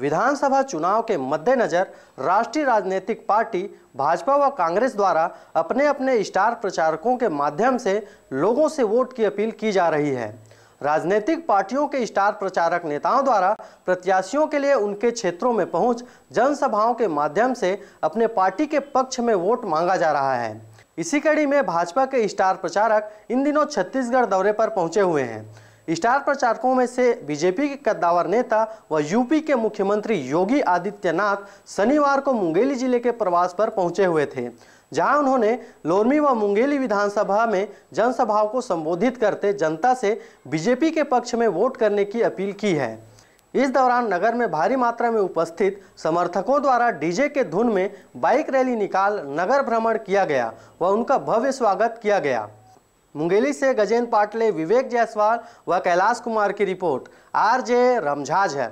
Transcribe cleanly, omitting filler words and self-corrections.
विधानसभा चुनाव के मद्देनजर राष्ट्रीय राजनीतिक पार्टी भाजपा व कांग्रेस द्वारा अपने अपने स्टार प्रचारकों के माध्यम से लोगों से वोट की अपील की जा रही है। राजनीतिक पार्टियों के स्टार प्रचारक नेताओं द्वारा प्रत्याशियों के लिए उनके क्षेत्रों में पहुंच जनसभाओं के माध्यम से अपने पार्टी के पक्ष में वोट मांगा जा रहा है। इसी कड़ी में भाजपा के स्टार प्रचारक इन दिनों छत्तीसगढ़ दौरे पर पहुंचे हुए हैं। स्टार प्रचारकों में से बीजेपी के कद्दावर नेता व यूपी के मुख्यमंत्री योगी आदित्यनाथ शनिवार को मुंगेली जिले के प्रवास पर पहुंचे हुए थे, जहां उन्होंने लोरमी व मुंगेली विधानसभा में जनसभाओं को संबोधित करते जनता से बीजेपी के पक्ष में वोट करने की अपील की है। इस दौरान नगर में भारी मात्रा में उपस्थित समर्थकों द्वारा डीजे के धुन में बाइक रैली निकाल नगर भ्रमण किया गया व उनका भव्य स्वागत किया गया। मुंगेली से गजेंद्र पाटले, विवेक जायसवाल व कैलाश कुमार की रिपोर्ट, आरजे रमझाझर।